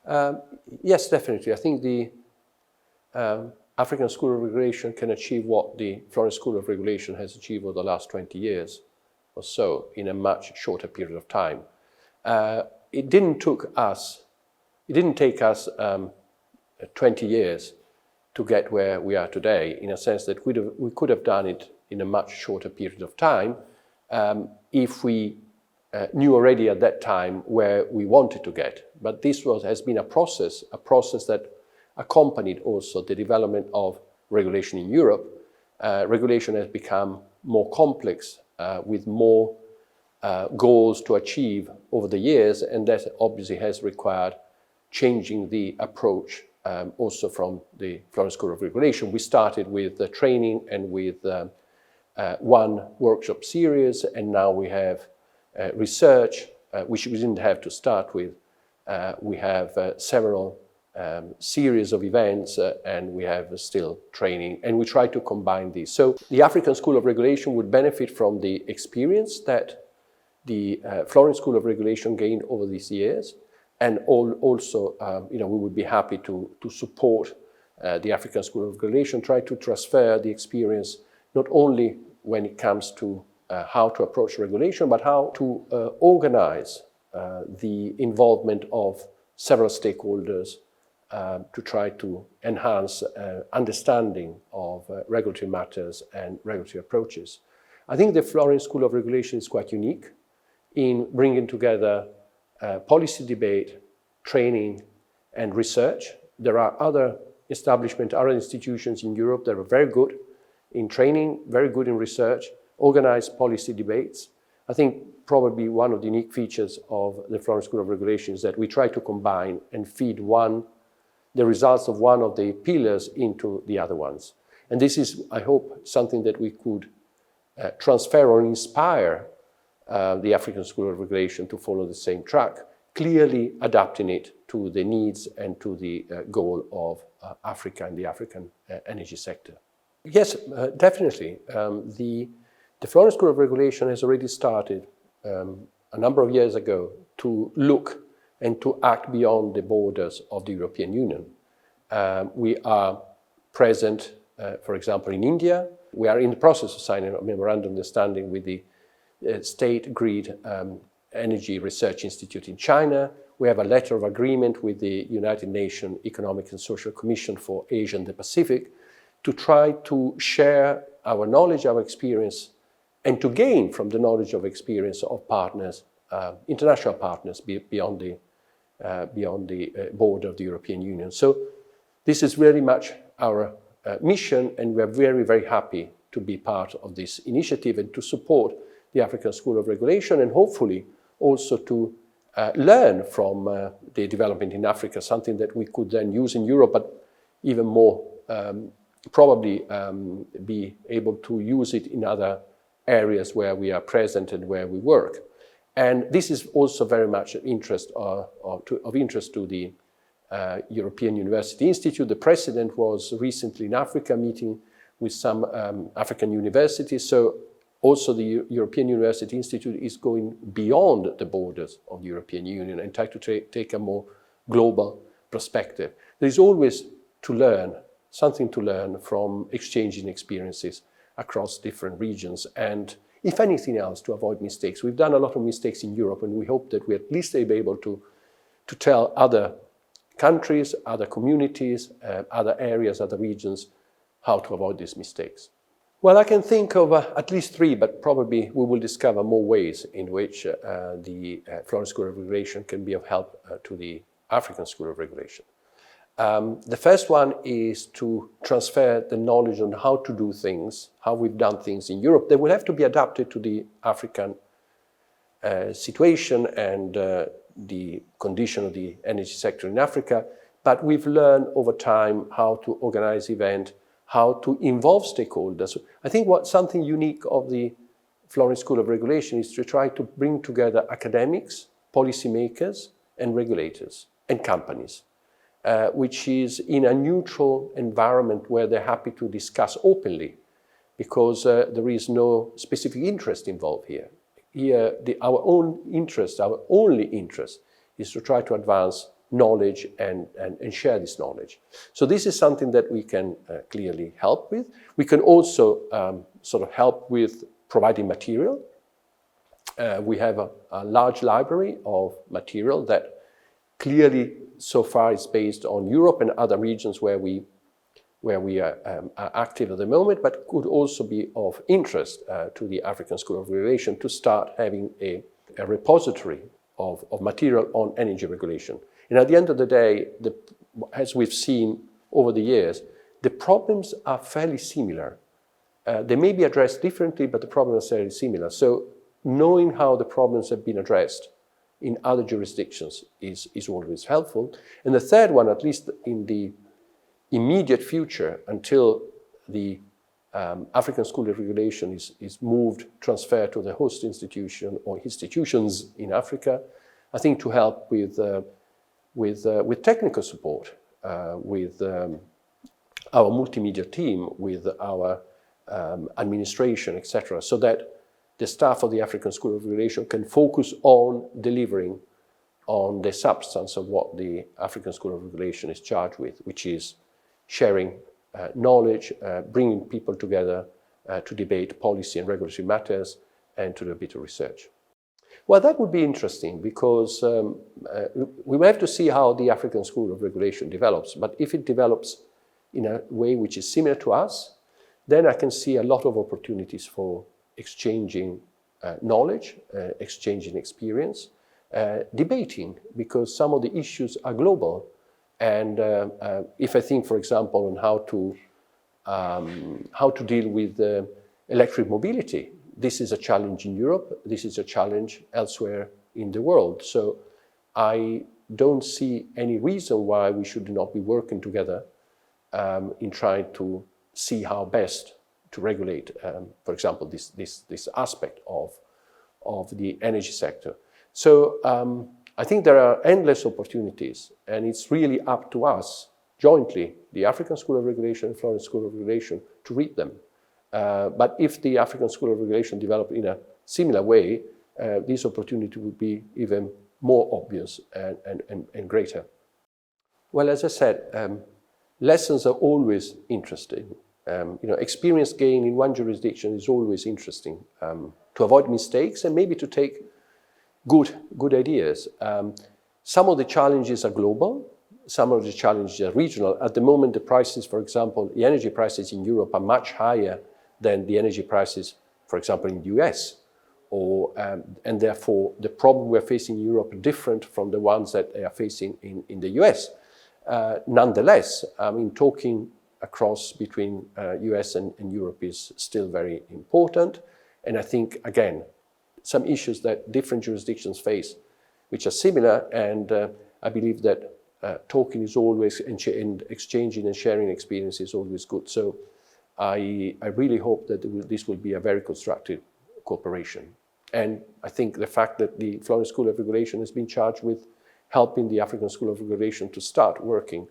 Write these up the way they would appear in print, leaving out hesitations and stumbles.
Yes, definitely. I think the African School of Regulation can achieve what the Florence School of Regulation has achieved over the last 20 years or so in a much shorter period of time. It didn't take us 20 years to get where we are today, in a sense that we could have done it in a much shorter period of time if we knew already at that time where we wanted to get. But this has been a process that accompanied also the development of regulation in Europe. Regulation has become more complex with more goals to achieve over the years, and that obviously has required changing the approach also from the Florence School of Regulation. We started with training and with one workshop series, and now we have research, which we didn't have to start with. We have several series of events and we have still training, and we try to combine these. So the African School of Regulation would benefit from the experience that the Florence School of Regulation gained over these years, and also we would be happy to support the African School of Regulation, try to transfer the experience not only when it comes to how to approach regulation, but how to organize the involvement of several stakeholders to try to enhance understanding of regulatory matters and regulatory approaches. I think the Florence School of Regulation is quite unique in bringing together policy debate, training, and research. There are other establishments, other institutions in Europe that are very good in training, very good in research, organized policy debates. I think probably one of the unique features of the Florence School of Regulation is that we try to combine and feed the results of one of the pillars into the other ones. And this is, I hope, something that we could transfer or inspire the African School of Regulation to follow the same track, clearly adapting it to the needs and to the goal of Africa and the African energy sector. Yes, definitely. The Florence School of Regulation has already started a number of years ago to look and to act beyond the borders of the European Union. We are present, for example, in India. We are in the process of signing a memorandum of understanding with the State Grid Energy Research Institute in China. We have a letter of agreement with the United Nations Economic and Social Commission for Asia and the Pacific to try to share our knowledge, our experience, and to gain from the knowledge of experience of partners, international partners beyond the border of the European Union. So this is very much our mission, and we are very, very happy to be part of this initiative and to support the African School of Regulation, and hopefully also to learn from the development in Africa, something that we could then use in Europe, but even more probably be able to use it in other areas where we are present and where we work. And this is also very much of interest to the European University Institute. The president was recently in Africa meeting with some African universities. So also the European University Institute is going beyond the borders of the European Union and try to take a more global perspective. There is always something to learn from exchanging experiences across different regions, and if anything else, to avoid mistakes. We've done a lot of mistakes in Europe, and we hope that we at least be able to tell other countries, other communities, other areas, other regions, how to avoid these mistakes. Well, I can think of at least 3, but probably we will discover more ways in which the Florence School of Regulation can be of help to the African School of Regulation. The first one is to transfer the knowledge on how to do things, how we've done things in Europe. They will have to be adapted to the African situation and the condition of the energy sector in Africa. But we've learned over time how to organize events, how to involve stakeholders. I think something unique of the Florence School of Regulation is to try to bring together academics, policymakers, and regulators, and companies. Which is in a neutral environment where they're happy to discuss openly, because there is no specific interest involved here. Here, our only interest is to try to advance knowledge and share this knowledge. So this is something that we can clearly help with. We can also sort of help with providing material. We have a large library of material that clearly so far is based on Europe and other regions where we are active at the moment, but could also be of interest to the African School of Regulation to start having a repository of material on energy regulation. And at the end of the day, as we've seen over the years, the problems are fairly similar. They may be addressed differently, but the problems are fairly similar. So knowing how the problems have been addressed in other jurisdictions is always helpful. And the third one, at least in the immediate future, until the African School of Regulation is transferred to the host institution or institutions in Africa, I think to help with technical support, with our multimedia team, with our administration, etc., so that the staff of the African School of Regulation can focus on delivering on the substance of what the African School of Regulation is charged with, which is sharing knowledge, bringing people together to debate policy and regulatory matters, and to do a bit of research. Well, that would be interesting because we will have to see how the African School of Regulation develops. But if it develops in a way which is similar to us, then I can see a lot of opportunities for exchanging knowledge, exchanging experience, debating, because some of the issues are global. And if I think, for example, on how to deal with electric mobility, this is a challenge in Europe, this is a challenge elsewhere in the world. So I don't see any reason why we should not be working together in trying to see how best to regulate, for example, this aspect of the energy sector. So I think there are endless opportunities, and it's really up to us jointly, the African School of Regulation and Florence School of Regulation, to read them. But if the African School of Regulation developed in a similar way, this opportunity would be even more obvious and greater. Well, as I said, lessons are always interesting. Experience gain in one jurisdiction is always interesting to avoid mistakes and maybe to take good ideas. Some of the challenges are global, some of the challenges are regional. At the moment, the prices, for example, the energy prices in Europe are much higher than the energy prices, for example, in the US. And therefore, the problem we're facing in Europe are different from the ones that they are facing in the US. Nonetheless, I mean, talking across between US and Europe is still very important. And I think, again, some issues that different jurisdictions face, which are similar, and I believe that talking is always, and exchanging and sharing experience is always good. So I really hope that this will be a very constructive cooperation. And I think the fact that the Florence School of Regulation has been charged with helping the African School of Regulation to start working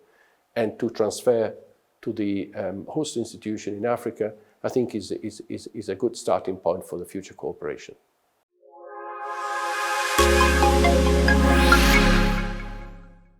and to transfer to the host institution in Africa, I think is a good starting point for the future cooperation.